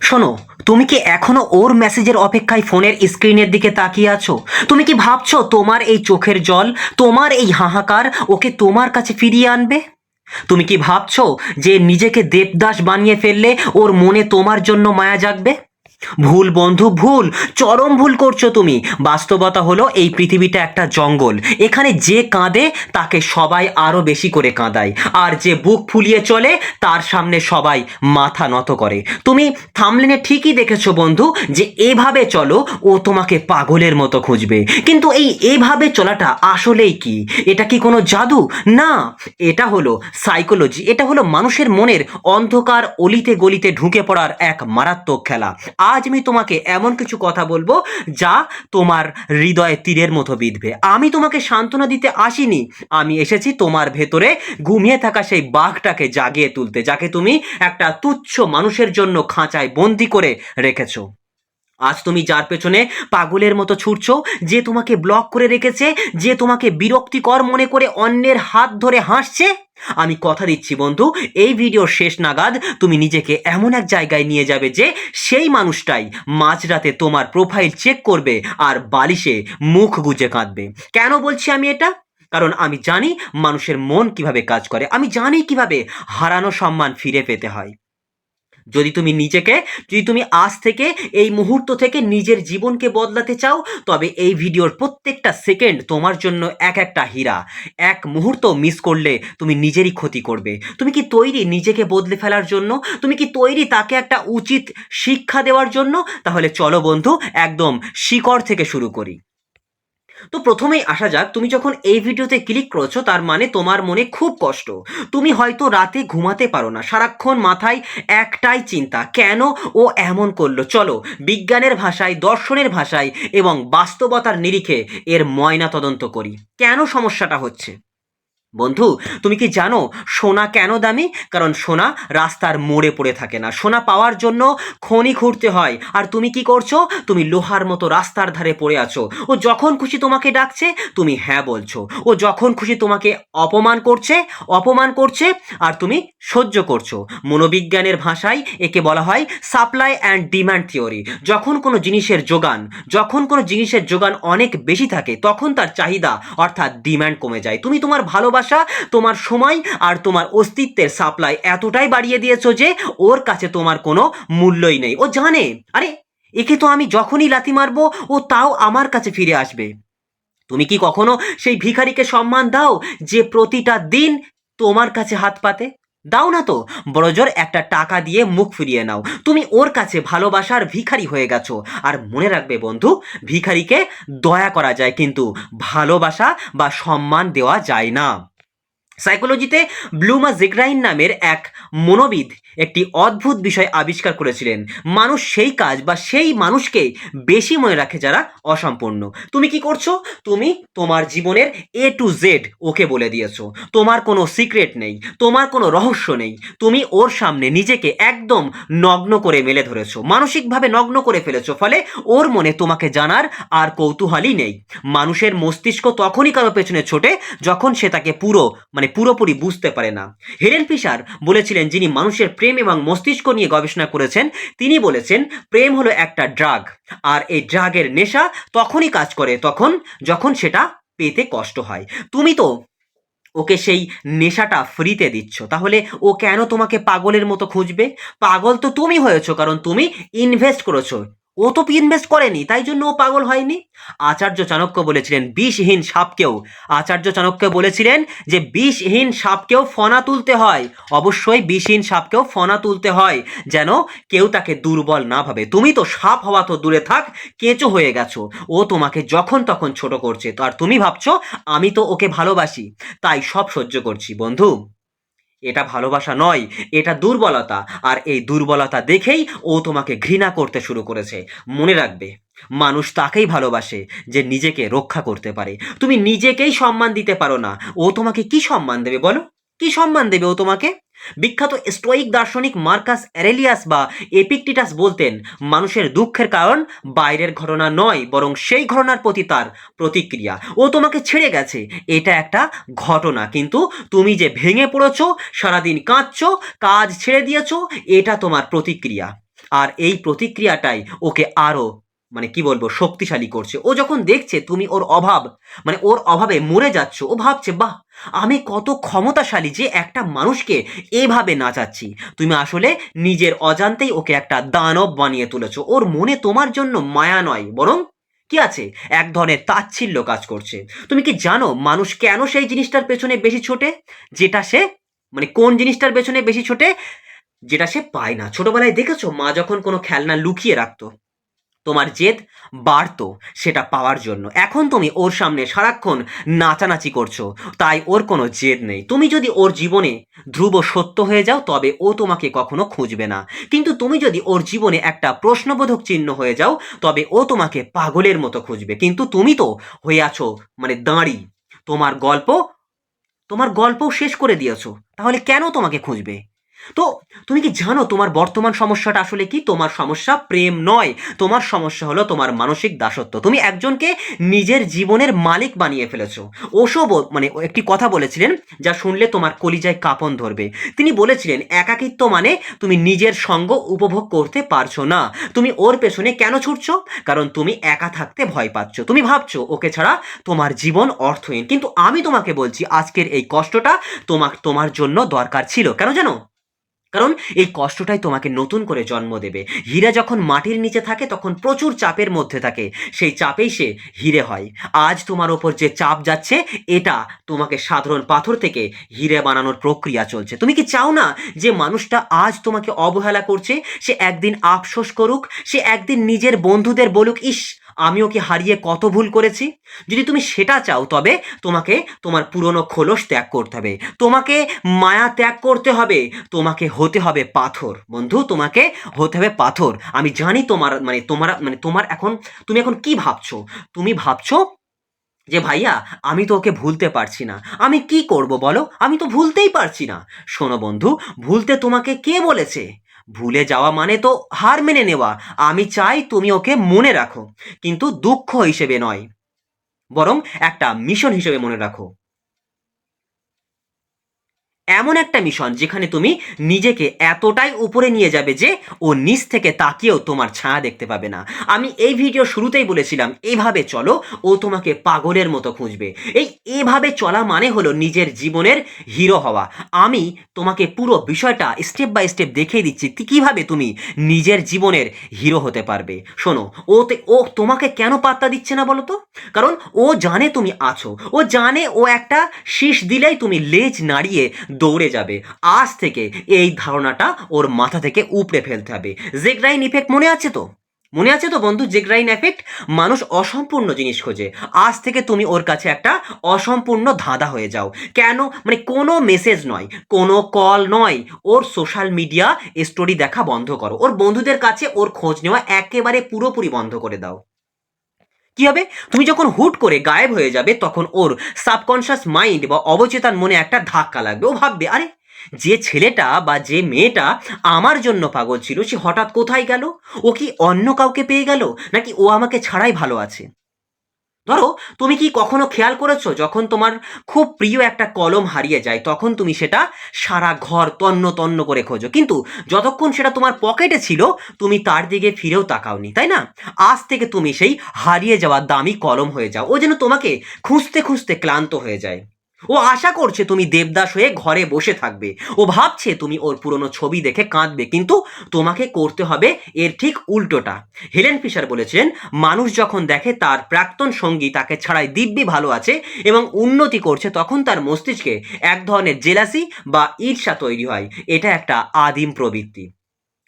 শোনো, তুমি কি এখনো ওর মেসেজের অপেক্ষায় ফোনের স্ক্রিনের দিকে তাকিয়ে আছো? তুমি কি ভাবছো তোমার এই চোখের জল, তোমার এই হাহাকার ওকে তোমার কাছে ফিরিয়ে আনবে? তুমি কি ভাবছো যে নিজেকে দেবদাস বানিয়ে ফেললে ওর মনে তোমার জন্য মায়া জাগবে? ভুল বন্ধু, ভুল, চরম ভুল করছো তুমি। বাস্তবতা হলো এই পৃথিবীটা একটা জঙ্গল। এখানে যে কাঁদে তাকে সবাই আরো বেশি করে কাঁদায়, আর যে বুক ফুলিয়ে চলে তার সামনে সবাই মাথা নত করে। তুমি থামলেনে ঠিকই দেখেছো বন্ধু, যে এভাবে চলো ও তোমাকে পাগলের মতো খুঁজবে। কিন্তু এই এভাবে চলাটা আসলেই কি? এটা কি কোনো জাদু? না, এটা হলো সাইকোলজি। এটা হলো মানুষের মনের অন্ধকার অলিতে গলিতে ঢুকে পড়ার এক মারাত্মক খেলা। আজ আমি তোমাকে এমন কিছু কথা বলবো যা তোমার হৃদয়ে তীরের মতো বিঁধবে। আমি তোমাকে সান্ত্বনা দিতে আসিনি, আমি এসেছি তোমার ভেতরে ঘুমিয়ে থাকা সেই বাঘটাকে জাগিয়ে তুলতে, যাকে তুমি একটা তুচ্ছ মানুষের জন্য খাঁচায় বন্দি করে রেখেছো। আজ তুমি যার পেছনে পাগলের মতো ছুটছো, যে তোমাকে ব্লক করে রেখেছে, যে তোমাকে বিরক্তিকর মনে করে অন্যের হাত ধরে হাসছে, আমি কথা দিচ্ছি বন্ধু, এই ভিডিওর শেষ নাগাদ তুমি নিজেকে এমন এক জায়গায় নিয়ে যাবে যে সেই মানুষটাই মাঝরাতে তোমার প্রোফাইল চেক করবে আর বালিশে মুখ গুজে কাঁদবে। কেন বলছি আমি এটা? কারণ আমি জানি মানুষের মন কিভাবে কাজ করে, আমি জানি কিভাবে হারানো সম্মান ফিরে পেতে হয়। যদি তুমি নিজেকে, যদি তুমি আজ থেকে, এই মুহূর্ত থেকে নিজের জীবনকে বদলাতে চাও, তবে এই ভিডিওর প্রত্যেকটা সেকেন্ড তোমার জন্য এক একটা হীরা। এক মুহূর্ত মিস করলে তুমি নিজেরই ক্ষতি করবে। তুমি কি তৈরি নিজেকে বদলে ফেলার জন্য? তুমি কি তৈরি তাকে একটা উচিত শিক্ষা দেওয়ার জন্য? তাহলে চলো বন্ধু, একদম শিকড় থেকে শুরু করি। তো প্রথমেই আসা যাক, তুমি যখন এই ভিডিওতে ক্লিক করেছো তার মানে তোমার মনে খুব কষ্ট। তুমি হয়তো রাতে ঘুমাতে পারো না, সারাক্ষণ মাথায় একটাই চিন্তা, কেন ও এমন করলো। চলো বিজ্ঞানের ভাষায়, দর্শনের ভাষায় এবং বাস্তবতার নিরিখে এর ময়না তদন্ত করি। কেন সমস্যাটা হচ্ছে? বন্ধু, তুমি কি জানো সোনা কেন দামি? কারণ সোনা রাস্তার মোড়ে পড়ে থাকে না, সোনা পাওয়ার জন্য খনি খুঁড়তে হয়। আর তুমি কি করছো? তুমি লোহার মতো রাস্তার ধারে পড়ে আছো। ও যখন খুশি তোমাকে ডাকছে, তুমি হ্যাঁ বলছো। ও যখন খুশি তোমাকে অপমান করছে আর তুমি সহ্য করছো। মনোবিজ্ঞানের ভাষায় একে বলা হয় সাপ্লাই অ্যান্ড ডিমান্ড থিওরি। যখন কোনো জিনিসের যোগান অনেক বেশি থাকে, তখন তার চাহিদা অর্থাৎ ডিমান্ড কমে যায়। তুমি তোমার ভালোবাসা, তোমার সময় আর তোমার অস্তিত্বের সাপ্লাই এতটাই বাড়িয়ে দিয়েছো যে ওর কাছে তোমার কোনো মূল্যই নেই। ও জানে, আরে একে তো আমি যখনই লাথি মারবো ও তাও আমার কাছে ফিরে আসবে। তুমি কি কখনো সেই ভিখারিকে সম্মান দাও যে প্রতিটা দিন তোমার কাছে হাত পাতে? দাও না তো। বড়জোর একটা টাকা দিয়ে মুখ ফিরিয়ে নাও। তুমি ওর কাছে ভালোবাসার ভিখারি হয়ে গেছো। আর মনে রাখবে বন্ধু, ভিখারিকে দয়া করা যায় কিন্তু ভালোবাসা বা সম্মান দেওয়া যায় না। সাইকোলজিতে ব্লুমা জিগ্রাইন নামের এক মনোবিদ একটি অদ্ভুত বিষয় আবিষ্কার করেছিলেন। মানুষ সেই কাজ বা সেই মানুষকে বেশি মনে রাখে যারা অসম্পূর্ণ। তুমি কি করছো? তুমি তোমার জীবনের A to Z ওকে বলে দিয়েছো। তোমার কোনো সিক্রেট নেই, তোমার কোনো রহস্য নেই। তুমি ওর সামনে নিজেকে একদম নগ্ন করে মেলে ধরেছো, মানসিকভাবে নগ্ন করে ফেলেছো। ফলে ওর মনে তোমাকে জানার আর কৌতূহলই নেই। মানুষের মস্তিষ্ক তখনই কারো পেছনে ছোটে যখন সে তাকে পুরোপুরি বুঝতে পারে না। হেলেন ফিশার বলেছিলেন, যিনি মানুষের প্রেম এবং মস্তিষ্ক নিয়ে গবেষণা করেছেন, তিনি বলেছেন প্রেম হলো একটা ড্রাগ, আর এই ড্রাগের নেশা তখনই কাজ করে যখন সেটা পেতে কষ্ট হয়। তুমি তো ওকে সেই নেশাটা ফ্রিতে দিচ্ছ, তাহলে ও কেন তোমাকে পাগলের মতো খুঁজবে? পাগল তো তুমি হয়েছো, কারণ তুমি ইনভেস্ট করেছো। ও তো ইনভেস্ট করেনি, তাই জন্য ও পাগল হয়নি। আচার্য চাণক্য বলেছিলেন বিষহীন সাপকেও আচার্য চাণক্য বলেছিলেন যে বিষহীন সাপকেও ফনা তুলতে হয়। অবশ্যই বিষহীন সাপকেও ফনা তুলতে হয়, যেন কেউ তাকে দুর্বল না ভাবে। তুমি তো সাপ হওয়া তো দূরে থাক, কেঁচো হয়ে গেছো। ও তোমাকে যখন তখন ছোট করছে, তো আর তুমি ভাবছো আমি তো ওকে ভালোবাসি তাই সব সহ্য করছি। বন্ধু, এটা ভালোবাসা নয়, এটা দুর্বলতা। আর এই দুর্বলতা দেখেই ও তোমাকে ঘৃণা করতে শুরু করেছে। মনে রাখবে, মানুষ তাকেই ভালোবাসে যে নিজেকে রক্ষা করতে পারে। তুমি নিজেকেই সম্মান দিতে পারো না, ও তোমাকে কি সম্মান দেবে বলো? কি সম্মান দেবে ও তোমাকে? বিখ্যাত স্টোয়িক দার্শনিক মার্কাস অ্যারেলিয়াস বা এপিকটিটাস বলতেন, মানুষের দুঃখের কারণ বাইরের ঘটনা নয়, বরং সেই ঘটনার প্রতি তার প্রতিক্রিয়া। ও তোমাকে ছেড়ে গেছে, এটা একটা ঘটনা, কিন্তু তুমি যে ভেঙে পড়েছো, সারাদিন কাঁদছো, কাজ ছেড়ে দিয়েছো, এটা তোমার প্রতিক্রিয়া। আর এই প্রতিক্রিয়াটাই ওকে আরো কি বলবো শক্তিশালী করছে। ও যখন দেখছে তুমি ওর অভাব ওর অভাবে মরে যাচ্ছ, ও ভাবছে বাহ, আমি কত ক্ষমতাশালী যে একটা মানুষকে এভাবে নাচাচ্ছি। তুমি আসলে নিজের অজান্তেই ওকে একটা দানব বানিয়ে তুলেছো। ওর মনে তোমার জন্য মায়া নয়, বরং কি আছে, এক ধরনের তাচ্ছিল্য কাজ করছে। তুমি কি জানো মানুষ কেন সেই জিনিসটার পেছনে বেশি ছোটে, যেটা সে কোন জিনিসটার পেছনে বেশি ছোটে, যেটা সে পায় না? ছোটবেলায় দেখেছো মা যখন কোনো খেলনা লুকিয়ে রাখতো, তোমার জেদ বাড়তো সেটা পাওয়ার জন্য। এখন তুমি ওর সামনে সারাক্ষণ নাচানাচি করছো, তাই ওর কোনো জেদ নেই। তুমি যদি ওর জীবনে ধ্রুব সত্য হয়ে যাও তবে ও তোমাকে কখনো খুঁজবে না, কিন্তু তুমি যদি ওর জীবনে একটা প্রশ্নবোধক চিহ্ন হয়ে যাও তবে ও তোমাকে পাগলের মতো খুঁজবে। কিন্তু তুমি তো হয়ে আছো দাঁড়ি, তোমার গল্প তোমার গল্পও শেষ করে দিয়েছো, তাহলে কেন তোমাকে খুঁজবে? তো তুমি কি জানো তোমার বর্তমান সমস্যাটা আসলে কি? তোমার সমস্যা প্রেম নয়, তোমার সমস্যা হলো তোমার মানসিক দাসত্ব। তুমি একজনকে নিজের জীবনের মালিক বানিয়ে ফেলেছো। ওশো ও একটি কথা বলেছিলেন যা শুনলে তোমার কলিজায় কাঁপন ধরবে। তিনি বলেছিলেন একাকিত্ব মানে তুমি নিজের সঙ্গ উপভোগ করতে পারছো না। তুমি ওর পেছনে কেন ছুটছো? কারণ তুমি একা থাকতে ভয় পাচ্ছ। তুমি ভাবছো ওকে ছাড়া তোমার জীবন অর্থহীন। কিন্তু আমি তোমাকে বলছি আজকের এই কষ্টটা তোমার জন্য দরকার ছিল। কেন জানো? কারণ এই কষ্টটাই তোমাকে নতুন করে জন্ম দেবে। হীরা যখন মাটির নিচে থাকে তখন প্রচুর চাপের মধ্যে থাকে, সেই চাপেই সে হিরে হয়। আজ তোমার ওপর যে চাপ যাচ্ছে এটা তোমাকে সাধারণ পাথর থেকে হিরে বানানোর প্রক্রিয়া চলছে। তুমি কি চাও না যে মানুষটা আজ তোমাকে অবহেলা করছে সে একদিন আফসোস করুক, সে একদিন নিজের বন্ধুদের বলুক ইস আমি ওকে হারিয়ে কত ভুল করেছি? যদি তুমি সেটা চাও তবে তোমাকে তোমার পুরনো খোলস ত্যাগ করতে হবে, তোমাকে মায়া ত্যাগ করতে হবে, তোমাকে হতে হবে পাথর। বন্ধু, তোমাকে হতে হবে পাথর। আমি জানি তোমার তোমার এখন তুমি এখন কি ভাবছো? তুমি ভাবছো যে ভাইয়া আমি তো ওকে ভুলতে পারছি না, আমি কি করব বলো, আমি তো ভুলতেই পারছি না। শোনো বন্ধু, ভুলতে তোমাকে কে বলেছে? ভুলে যাওয়া মানে তো হার মেনে নেওয়া। আমি চাই তুমি ওকে মনে রাখো, কিন্তু দুঃখ হিসেবে নয়, বরং একটা মিশন হিসেবে মনে রাখো। এমন একটা মিশন যেখানে তুমি নিজেকে এতটাই উপরে নিয়ে যাবে যে ও নিচ থেকে তাকিয়েও তোমার ছায়া দেখতে পাবে না। আমি এই ভিডিও শুরুতেই বলেছিলাম এভাবে চলো, ও তোমাকে পাগলের মতো খুঁজবে। এভাবে চলা মানে হলো নিজের জীবনের হিরো হওয়া। আমি তোমাকে পুরো বিষয়টা স্টেপ বাই স্টেপ দেখিয়ে দিচ্ছি কিভাবে তুমি নিজের জীবনের হিরো হতে পারবে। শোনো, ও তোমাকে কেন পাত্তা দিচ্ছে না বলো তো? কারণ ও জানে তুমি আছো, ও জানে ও একটা শীষ দিলেই তুমি লেজ নাড়িয়ে দৌড়ে যাবে। আজ থেকে এই ধারণাটা ওর মাথা থেকে উপড়ে ফেলতে হবে। জেগ্রাইন ইফেক্ট মনে আছে তো? মনে আছে তো বন্ধু, জেগ্রাইন এফেক্ট? মানুষ অসম্পূর্ণ জিনিস খোঁজে। আজ থেকে তুমি ওর কাছে একটা অসম্পূর্ণ ধাঁধা হয়ে যাও। কেন? কোনো মেসেজ নয়, কোনো কল নয়, ওর সোশ্যাল মিডিয়া স্টোরি দেখা বন্ধ করো, ওর বন্ধুদের কাছে ওর খোঁজ নেওয়া একেবারে পুরোপুরি বন্ধ করে দাও। কি হবে? তুমি যখন হুট করে গায়েব হয়ে যাবে তখন ওর সাবকনশিয়াস মাইন্ড বা অবচেতন মনে একটা ধাক্কা লাগবে। ও ভাববে আরে, যে ছেলেটা বা যে মেয়েটা আমার জন্য পাগল ছিল সে হঠাৎ কোথায় গেল? ও কি অন্য কাউকে পেয়ে গেল, নাকি ও আমাকে ছাড়াই ভালো আছে? ধরো, তুমি কি কখনো খেয়াল করেছো যখন তোমার খুব প্রিয় একটা কলম হারিয়ে যায় তখন তুমি সেটা সারা ঘর তন্ন তন্ন করে খোঁজো, কিন্তু যতক্ষণ সেটা তোমার পকেটে ছিল তুমি তার দিকে ফিরেও তাকাওনি, তাই না? আজ থেকে তুমি সেই হারিয়ে যাওয়া দামি কলম হয়ে যাও। ও যেন তোমাকে খুঁজতে খুঁজতে ক্লান্ত হয়ে যায়। ও আশা করছে তুমি দেবদাস হয়ে ঘরে বসে থাকবে। ও ভাবছে তুমি ওর পুরনো ছবি দেখে কাঁদবে, কিন্তু তোমাকে করতে হবে এর ঠিক উল্টোটা। হেলেন ফিশার বলেছেন মানুষ যখন দেখে তার প্রাক্তন সঙ্গী তাকে ছাড়াই দিব্যি ভালো আছে এবং উন্নতি করছে তখন তার মস্তিষ্কে এক ধরনের জেলাসি বা ঈর্ষা তৈরি হয়। এটা একটা আদিম প্রবৃত্তি।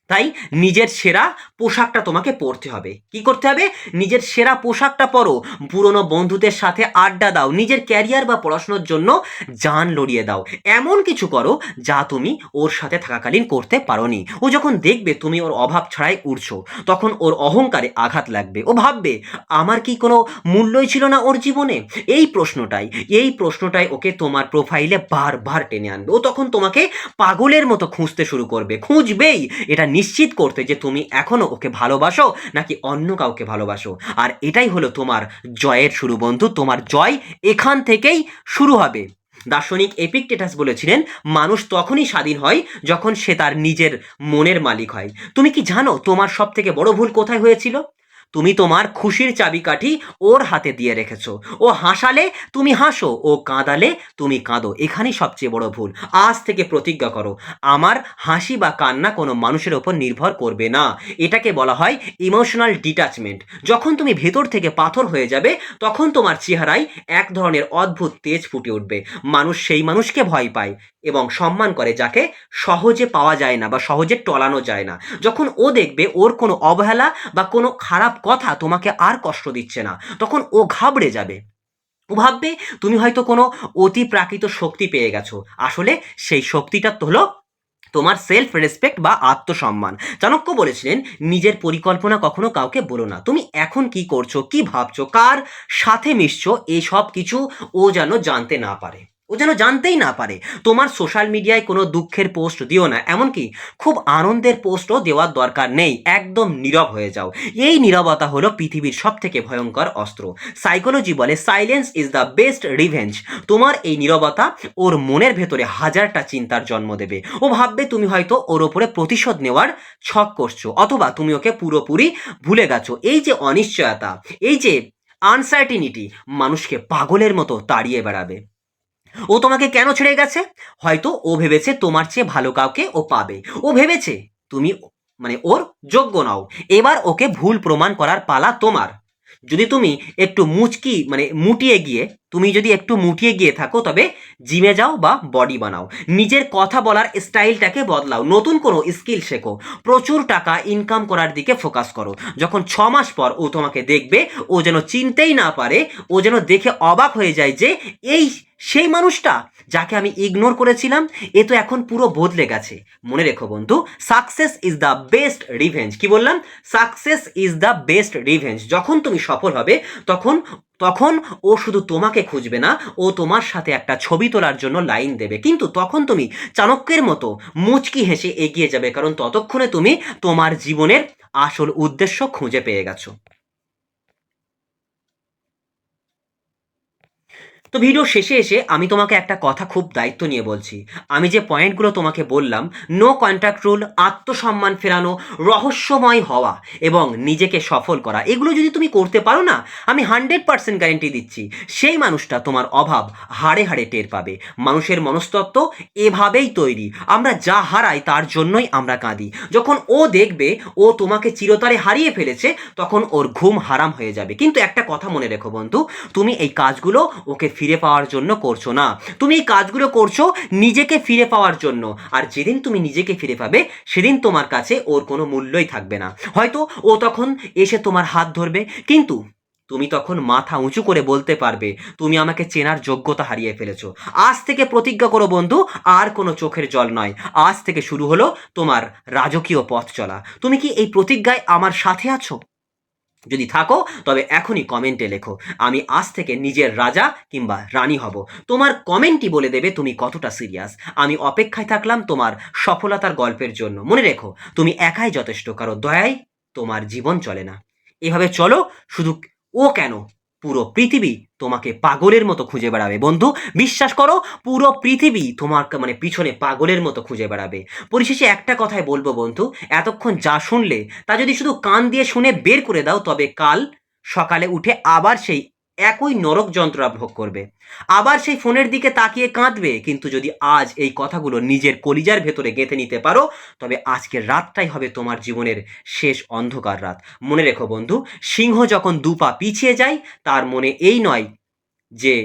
তাই নিজের সেরা পোশাকটা তোমাকে পরতে হবে। কি করতে হবে? নিজের সেরা পোশাকটা পরো, পুরনো বন্ধুদের সাথে আড্ডা দাও, নিজের ক্যারিয়ার বা পড়াশোনার জন্য জান লড়িয়ে দাও। এমন কিছু করো যা তুমি ওর সাথে থাকাকালীন করতে পারোনি। ও যখন দেখবে তুমি ওর অভাব ছাড়াই উড়ছো তখন ওর অহংকারে আঘাত লাগবে। ও ভাববে আমার কি কোনো মূল্যই ছিল না ওর জীবনে? এই প্রশ্নটাই ওকে তোমার প্রোফাইলে বারবার টেনে আনবে। ও তখন তোমাকে পাগলের মতো খুঁজতে শুরু করবে, খুঁজবেই এটা নিশ্চিত করতে যে তুমি এখনো ওকে ভালোবাসো নাকি অন্য কাউকে ভালোবাসো। আর এটাই হলো তোমার জয়ের শুরু বন্ধু, তোমার জয় এখান থেকেই শুরু হবে। দার্শনিক এপিকটেটাস বলেছিলেন মানুষ তখনই স্বাধীন হয় যখন সে তার নিজের মনের মালিক হয়। তুমি কি জানো তোমার সব থেকে বড় ভুল কোথায় হয়েছিল? তুমি তোমার খুশির চাবিকাঠি ওর হাতে দিয়ে রেখেছো। ও হাসালে তুমি হাসো, ও কাঁদালে তুমি কাঁদো। এখানেই সবচেয়ে বড় ভুল। আজ থেকে প্রতিজ্ঞা করো, আমার হাসি বা কান্না কোনো মানুষের ওপর নির্ভর করবে না। এটাকে বলা হয় ইমোশনাল ডিট্যাচমেন্ট। যখন তুমি ভেতর থেকে পাথর হয়ে যাবে, তখন তোমার চেহারায় এক ধরনের অদ্ভুত তেজ ফুটে উঠবে। মানুষ সেই মানুষকে ভয় পায় এবং সম্মান করে যাকে সহজে পাওয়া যায় না বা সহজে টলানো যায় না। যখন ও দেখবে ওর কোনো অবহেলা বা কোনো খারাপ কথা তোমাকে আর কষ্ট দিচ্ছে না, তখন ও ঘাবড়ে যাবে। ও ভাববে তুমি হয়তো কোনো অতি প্রাকৃত শক্তি পেয়ে গেছো। আসলে সেই শক্তিটা তো হলো তোমার সেলফ রেসপেক্ট বা আত্মসম্মান। চাণক্য বলেছিলেন নিজের পরিকল্পনা কখনো কাউকে বলো না। তুমি এখন কি করছো, কি ভাবছো, কার সাথে মিশছো, এসব কিছু ও যেন জানতে না পারে, ও যেন জানতেই না পারে। তোমার সোশ্যাল মিডিয়ায় কোনো দুঃখের পোস্ট দিও না, এমনকি খুব আনন্দের পোস্টও দেওয়ার দরকার নেই। একদম নীরব হয়ে যাও। এই নীরবতা হলো পৃথিবীর সব থেকে ভয়ঙ্কর অস্ত্র। সাইকোলজি বলে silence is the best revenge. তোমার এই নীরবতা ওর মনের ভেতরে হাজারটা চিন্তার জন্ম দেবে। ও ভাববে তুমি হয়তো ওর ওপরে প্রতিশোধ নেওয়ার ছক করছো, অথবা তুমি ওকে পুরোপুরি ভুলে গেছো। এই যে অনিশ্চয়তা, এই যে আনসার্টিনিটি মানুষকে পাগলের মতো তাড়িয়ে বেড়াবে। ও তোমাকে কেন ছেড়ে গেছে? হয়তো ও ভেবেছে তোমার চেয়ে ভালো কাউকে ও পাবে। ও ভেবেছে তুমি ওর যোগ্য নও। এবার ওকে ভুল প্রমাণ করার পালা তোমার। যদি তুমি একটু মুটিয়ে গিয়ে তুমি যদি একটু মুটিয়ে গিয়ে থাকো, তবে জিমে যাও বা বডি বানাও। নিজের কথা বলার স্টাইলটাকে বদলাও, নতুন কোনো স্কিল শেখো, প্রচুর টাকা ইনকাম করার দিকে ফোকাস করো। যখন 6 মাস পর ও তোমাকে দেখবে, ও যেন চিনতেই না পারে, ও যেন দেখে অবাক হয়ে যায় যে এই সেই মানুষটা যাকে আমি ইগনোর করেছিলাম, এ তো এখন পুরো বদলে গেছে। মনে রেখো বন্ধু, success is the best revenge. কি বললাম? Success is the best revenge. যখন তুমি সফল হবে, তখন তখন ও শুধু তোমাকে খুঁজবে না, ও তোমার সাথে একটা ছবি তোলার জন্য লাইন দেবে। কিন্তু তখন তুমি চাণক্যের মতো মুচকি হেসে এগিয়ে যাবে, কারণ ততক্ষণে তুমি তোমার জীবনের আসল উদ্দেশ্য খুঁজে পেয়ে গেছো। তো ভিডিও শেষে এসে আমি তোমাকে একটা কথা খুব দায়িত্ব নিয়ে বলছি। আমি যে পয়েন্টগুলো তোমাকে বললাম, নো কন্ট্যাক্ট রুল, আত্মসম্মান ফেরানো, রহস্যময় হওয়া এবং নিজেকে সফল করা, এগুলো যদি তুমি করতে পারো না, আমি 100% গ্যারেন্টি দিচ্ছি সেই মানুষটা তোমার অভাব হাড়ে হাড়ে টের পাবে। মানুষের মনস্তত্ত্ব এভাবেই তৈরি। আমরা যা হারাই তার জন্যই আমরা কাঁদি। যখন ও দেখবে ও তোমাকে চিরতরে হারিয়ে ফেলেছে, তখন ওর ঘুম হারাম হয়ে যাবে। কিন্তু একটা কথা মনে রেখো বন্ধু, তুমি এই কাজগুলো ওকে ফিরে পাওয়ার জন্য করছো না, তুমি এই কাজগুলো করছো নিজেকে ফিরে পাওয়ার জন্য। আর যেদিন তুমি নিজেকে ফিরে পাবে, সেদিন তোমার কাছে ওর কোনো মূল্যই থাকবে না। হয়তো ও তখন এসে তোমার হাত ধরবে, কিন্তু তুমি তখন মাথা উঁচু করে বলতে পারবে তুমি আমাকে চেনার যোগ্যতা হারিয়ে ফেলেছো। আজ থেকে প্রতিজ্ঞা করো বন্ধু, আর কোনো চোখের জল নয়। আজ থেকে শুরু হলো তোমার রাজকীয় পথ চলা। তুমি কি এই প্রতিজ্ঞায় আমার সাথে আছো? যদি থাকো, তবে এখনই কমেন্টে লেখো আমি আজ থেকে নিজের রাজা কিংবা রানী হব। তোমার কমেন্টই বলে দেবে তুমি কতটা সিরিয়াস। আমি অপেক্ষায় থাকলাম তোমার সফলতার গল্পের জন্য। মনে রেখো, তুমি একাই যথেষ্ট, কারো দয়ায় তোমার জীবন চলে না। এভাবে চলো, শুধু ও কেন, পুরো পৃথিবী তোমাকে পাগলের মতো খুঁজে বেড়াবে। বন্ধু, বিশ্বাস করো, পুরো পৃথিবী তোমার পিছনে পাগলের মতো খুঁজে বেড়াবে। পরিশেষে একটা কথাই বলবো বন্ধু, এতক্ষণ যা শুনলে তা যদি শুধু কান দিয়ে শুনে বের করে দাও, তবে কাল সকালে উঠে আবার সেই একই নরক যন্ত্রণা ভোগ করবে, আবার সেই ফোনের দিকে তাকিয়ে কাঁদবে। কিন্তু যদি আজ এই কথাগুলো নিজের কলিজার ভেতরে গেঁথে নিতে পারো, তবে আজকের রাতটাই হবে তোমার জীবনের শেষ অন্ধকার রাত। মনে রেখো বন্ধু, সিংহ যখন 2 পা পিছিয়ে যায়, তার মনে এই নয় যে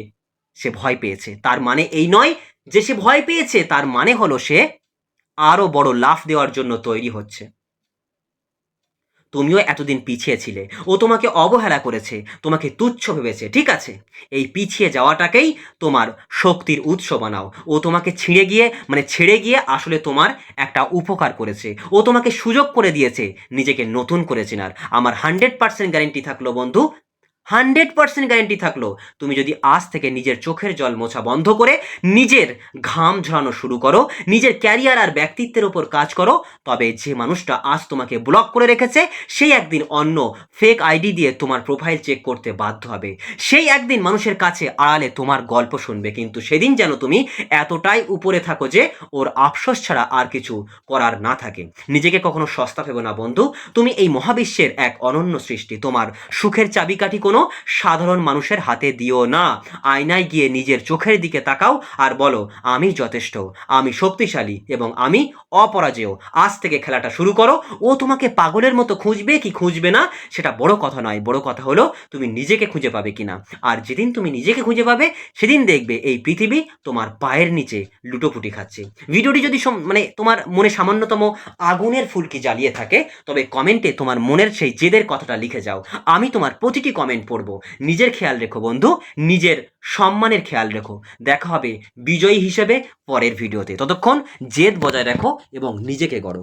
সে ভয় পেয়েছে, তার মানে এই নয় যে সে ভয় পেয়েছে, তার মানে হলো সে আরো বড় লাফ দেওয়ার জন্য তৈরি হচ্ছে। তুমিও এতদিন পিছিয়ে ছিলে, ও তোমাকে অবহেলা করেছে, তোমাকে তুচ্ছ ভেবেছে, ঠিক আছে? এই পিছিয়ে যাওয়াটাকেই তোমার শক্তির উৎস বানাও। ও তোমাকে ছেড়ে গিয়ে আসলে তোমার একটা উপকার করেছে। ও তোমাকে সুযোগ করে দিয়েছে নিজেকে নতুন করে চেনার। আমার 100% গ্যারেন্টি থাকলো বন্ধু, 100% গ্যারেন্টি থাকলো তুমি যদি আজ থেকে নিজের চোখের জল মোছা বন্ধ করে নিজের ঘাম ঝরানো শুরু করো, নিজের ক্যারিয়ার আর ব্যক্তিত্বের ওপর কাজ করো, তবে যে মানুষটা আজ তোমাকে ব্লক করে রেখেছে সেই একদিন অন্য ফেক আইডি দিয়ে তোমার প্রোফাইল চেক করতে বাধ্য হবে। সেই একদিন মানুষের কাছে আড়ালে তোমার গল্প শুনবে, কিন্তু সেদিন যেন তুমি এতটাই উপরে থাকো যে ওর আফসোস ছাড়া আর কিছু করার না থাকে। নিজেকে কখনো সস্তা ভেবো না বন্ধু, তুমি এই মহাবিশ্বের এক অনন্য সৃষ্টি। তোমার সুখের চাবিকাঠি কোনো সাধারণ মানুষের হাতে দিও না। আয়নায় গিয়ে নিজের চোখের দিকে তাকাও আর বলো, আমি যথেষ্ট, আমি শক্তিশালী এবং আমি অপরাজেয়। আজ থেকে খেলাটা শুরু করো। ও তোমাকে পাগলের মতো খুঁজবে কি খুঁজবে না সেটা বড় কথা নয়, বড় কথা হলো তুমি নিজেকে খুঁজে পাবে কিনা। আর যেদিন তুমি নিজেকে খুঁজে পাবে সেদিন দেখবে এই পৃথিবী তোমার পায়ের নিচে লুটোপুটি খাচ্ছে। ভিডিওটি যদি তোমার মনে সামান্যতম আগুনের ফুলকি জ্বালিয়ে থাকে তবে কমেন্টে তোমার মনের সেই জেদের কথাটা লিখে যাও। আমি তোমার প্রতিটি কমেন্ট পড়ব। নিজের খেয়াল রেখো বন্ধু, নিজের সম্মানের খেয়াল রেখো। দেখা হবে বিজয়ী হিসেবে পরের ভিডিওতে। ততক্ষণ জেদ বজায় রাখো এবং নিজেকে গড়ো।